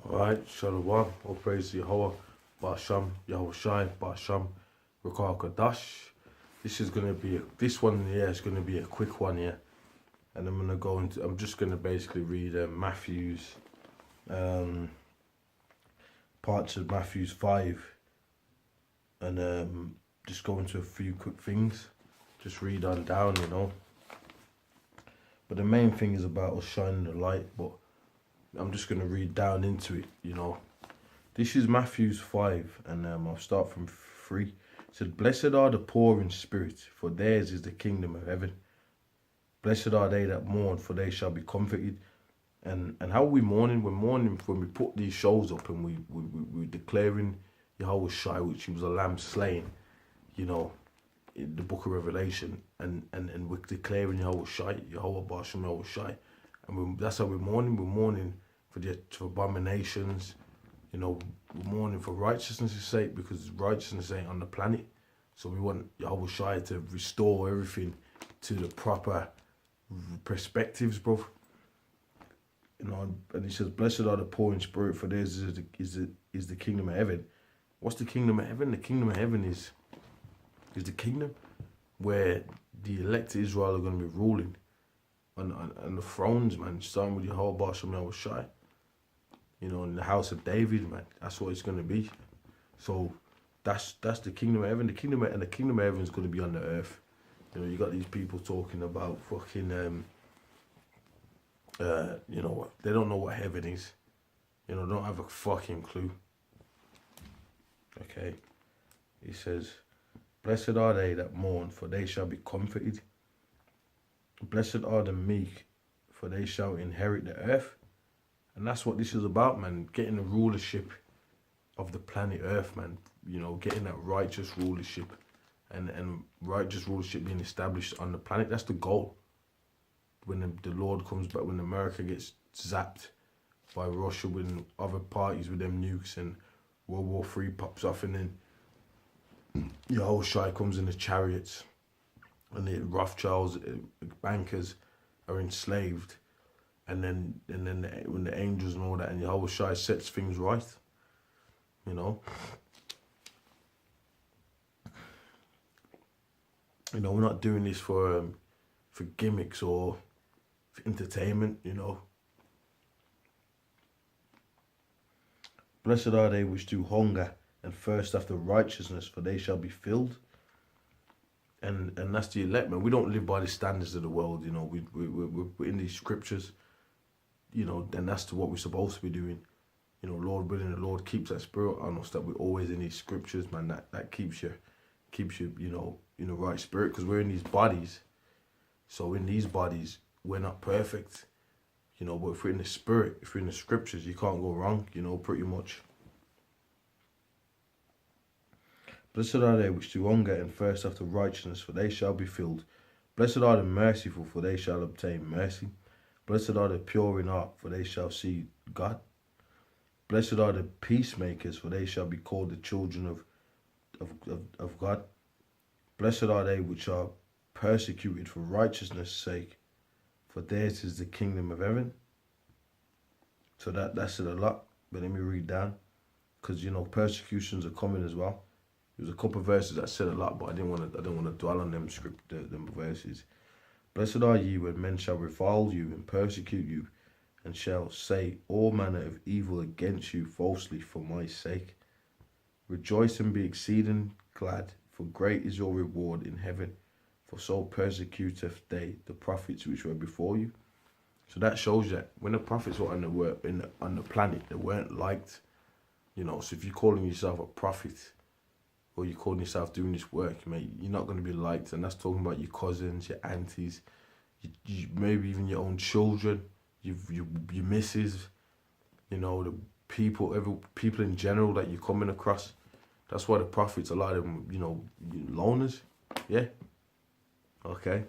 Alright, Shalom, all praise to Yahweh, Ba'asham, Yahweh Shai, Ba'asham, Rakar Kadash. This one here is going to be a quick one here. And I'm just going to basically read Matthew's, parts of Matthew's 5. And just go into a few quick things. Just read on down, you know. But the main thing is about us shining the light, but I'm just going to read down into it, you know. This is Matthew's 5, and I'll start from 3. It said, "Blessed are the poor in spirit, for theirs is the kingdom of heaven. Blessed are they that mourn, for they shall be comforted." And how are we mourning? We're mourning when we put these shows up and we're declaring Yahweh Shai, which was a lamb slain, you know, in the book of Revelation. And we're declaring Yahweh Shai, Yahweh Ba'asham, Yahweh Shai. And that's how we're mourning. We're mourning for abominations, you know. We're mourning for righteousness' sake, because righteousness ain't on the planet. So we want Yahweh Shai to restore everything to the proper perspectives, bro. You know, and he says, "Blessed are the poor in spirit, for theirs is the kingdom of heaven." What's the kingdom of heaven? The kingdom of heaven is the kingdom where the elect Israel are going to be ruling on the thrones, man, starting with Yahweh Ba'asham, Yahweh Shai. You know, in the house of David, man. That's what it's going to be. So that's the kingdom of heaven. The kingdom of heaven is going to be on the earth. You know, you got these people talking about fucking, you know what? They don't know what heaven is. You know, don't have a fucking clue. Okay. He says, "Blessed are they that mourn, for they shall be comforted. Blessed are the meek, for they shall inherit the earth." And that's what this is about, man. Getting the rulership of the planet Earth, man. You know, getting that righteous rulership and righteous rulership being established on the planet. That's the goal. When the Lord comes back, when America gets zapped by Russia, when other parties with them nukes, and World War III pops off, and then Yahweh Shai comes in the chariots, and the Rothschilds, bankers, are enslaved. And then when the angels and all that, and Yahweh Shai sets things right, you know. You know, we're not doing this for gimmicks or for entertainment, you know. "Blessed are they which do hunger and thirst after righteousness, for they shall be filled." And that's the elect, man. We don't live by the standards of the world, you know. We're in these scriptures. You know, then that's what we're supposed to be doing. You know, Lord willing, the Lord keeps that spirit on us, that we're always in these scriptures, man. That keeps you, you know, in the right spirit, because we're in these bodies. So in these bodies, we're not perfect, you know. But if we're in the spirit, if we're in the scriptures, you can't go wrong, you know, pretty much. "Blessed are they which do hunger and thirst after righteousness, for they shall be filled. Blessed are the merciful, for they shall obtain mercy. Blessed are the pure in heart, for they shall see God. Blessed are the peacemakers, for they shall be called the children of God. Blessed are they which are persecuted for righteousness' sake, for theirs is the kingdom of heaven." So that's it a lot. But let me read down, because you know persecutions are coming as well. There was a couple of verses that said a lot, but I didn't want to dwell on them them verses. "Blessed are ye when men shall revile you and persecute you, and shall say all manner of evil against you falsely for my sake. Rejoice and be exceeding glad, for great is your reward in heaven, for so persecuteth they the prophets which were before you." So that shows that when the prophets were on the planet, they weren't liked. You know, so if you're calling yourself a prophet, or you're calling yourself doing this work, mate, you're not going to be liked. And that's talking about your cousins, your aunties, you maybe even your own children, your missus, you know, the people in general that you're coming across. That's why the prophets, a lot of them, you know, loners. Yeah. Okay.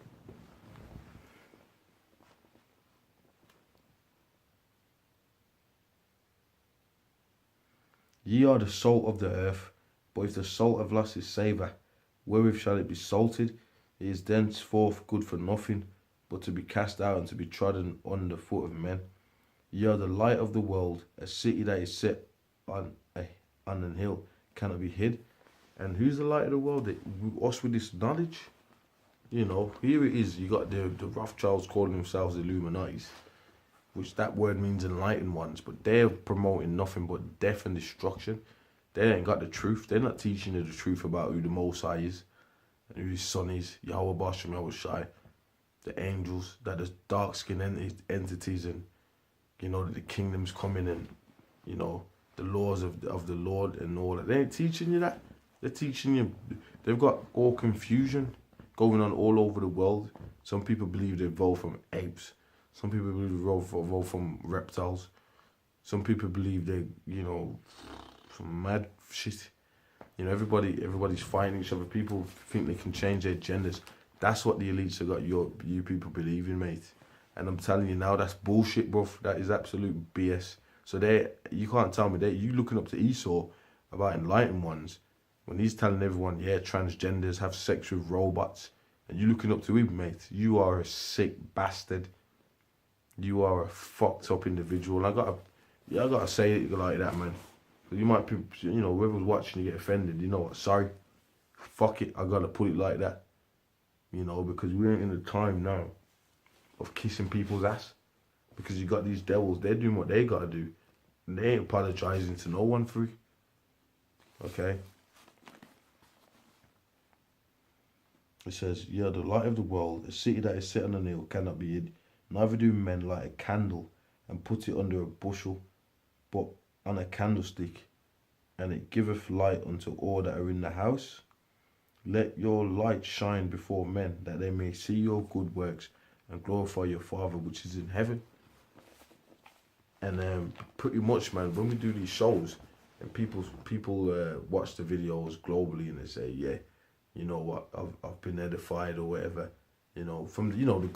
"Ye are the salt of the earth. But if the salt have lost its savour, wherewith shall it be salted? It is thenceforth good for nothing, but to be cast out and to be trodden under foot of men. Ye are the light of the world. A city that is set on an hill cannot be hid. And who's the light of the world? Us with this knowledge. You know, here it is. You got the Rothschilds calling themselves the Illuminatis, which that word means enlightened ones, but they're promoting nothing but death and destruction. They ain't got the truth. They're not teaching you the truth about who the Most High is, and who his son is, Yahweh Bashem, Yahweh Shai, the angels, that there's dark-skinned entities, and, you know, that the kingdom's coming, and, you know, the laws of the Lord and all that. They ain't teaching you that. They're teaching you, they've got all confusion going on all over the world. Some people believe they evolved from apes. Some people believe they evolved from reptiles. Some people believe they, you know, some mad shit. You know, everybody's fighting each other. People think they can change their genders. That's what the elites have got you people believing, mate. And I'm telling you now, that's bullshit, bro. That is absolute BS. So you can't tell me you looking up to Esau about enlightened ones, when he's telling everyone, yeah, transgenders have sex with robots, and you looking up to him, mate. You are a sick bastard. You are a fucked up individual. I gotta say it like that, man. You might, you know, whoever's watching you get offended. You know what? Sorry. Fuck it. I gotta put it like that. You know, because we ain't in the time now of kissing people's ass. Because you got these devils, they're doing what they gotta do. And they ain't apologizing to no one for it. Okay? It says, "You are the light of the world. A city that is set on an hill cannot be hid. Neither do men light a candle and put it under a bushel, but on a candlestick, and it giveth light unto all that are in the house. Let your light shine before men, that they may see your good works and glorify your Father which is in heaven." And pretty much, man, when we do these shows, and people watch the videos globally, and they say, yeah, you know what, I've been edified or whatever, you know, from, you know, the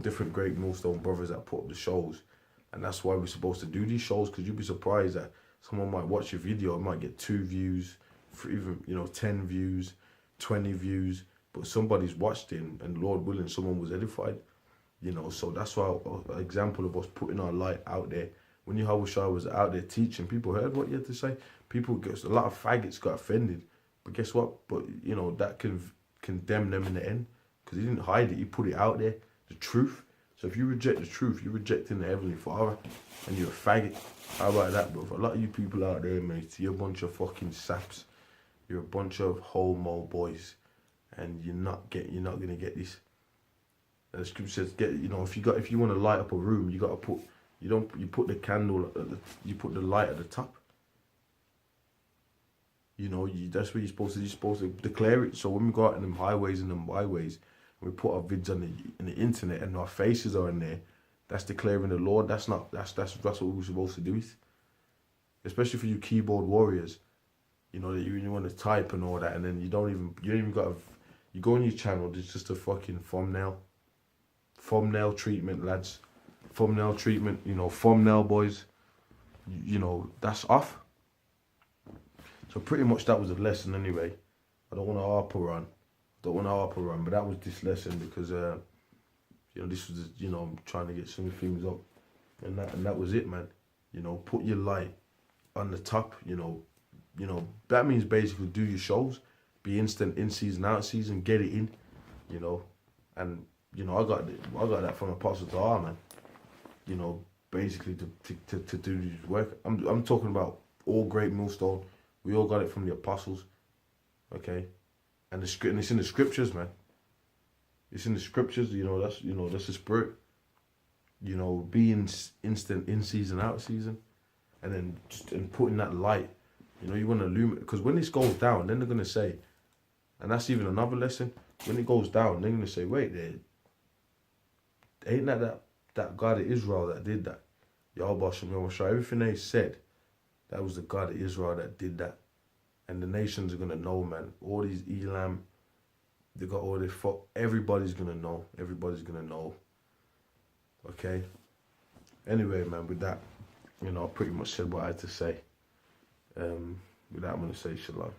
different Great Millstone brothers that put up the shows. And that's why we're supposed to do these shows, because you'd be surprised that someone might watch your video, it might get 2 views, for even, you know, 10 views, 20 views, but somebody's watched it, and Lord willing, someone was edified, you know. So that's why an example of us putting our light out there. When Yahweh Shai was out there teaching, people heard what you had to say. A lot of faggots got offended, but guess what? But, you know, that can condemn them in the end, because he didn't hide it, he put it out there, the truth. So if you reject the truth, you're rejecting the Heavenly Father, and you're a faggot. How about that, bro? A lot of you people out there, mate, you're a bunch of fucking saps. You're a bunch of homo boys, and you're not gonna get this. And the scripture says, if you want to light up a room, you gotta put the candle, you put the light at the top. You know, that's what you're supposed to declare it. So when we go out in them highways and them byways, and we put our vids on the internet, and our faces are in there, that's declaring the Lord. That's what we're supposed to do. Especially for you keyboard warriors, you know, that you want to type and all that, and then you don't even got you go on your channel, there's just a fucking thumbnail treatment, lads. Thumbnail treatment, you know, thumbnail boys, you know, that's off. So pretty much that was a lesson anyway. I don't want to harper on, but that was this lesson, because, you know, this was, you know, I'm trying to get some things up, and that was it, man. You know, put your light on the top, you know, that means basically do your shows, be instant in season, out season, get it in, you know, and, you know, I got that from Apostle Tahar, man. You know, basically to do this work. I'm talking about all Great Millstone. We all got it from the apostles, okay? And it's in the scriptures, man. It's in the scriptures. You know, that's the spirit. You know, being instant in season, out season, and then putting that light. You know, you want to illuminate, because when this goes down, then they're gonna say, and that's even another lesson. When it goes down, they're gonna say, wait, ain't that God of Israel that did that? Yahweh Bashem, Yahweh Shai, everything they said, that was the God of Israel that did that. And the nations are going to know, man. All these Elam, they got all this fuck. Everybody's going to know. Everybody's going to know. Okay? Anyway, man, with that, you know, I pretty much said what I had to say. With that, I'm going to say shalom.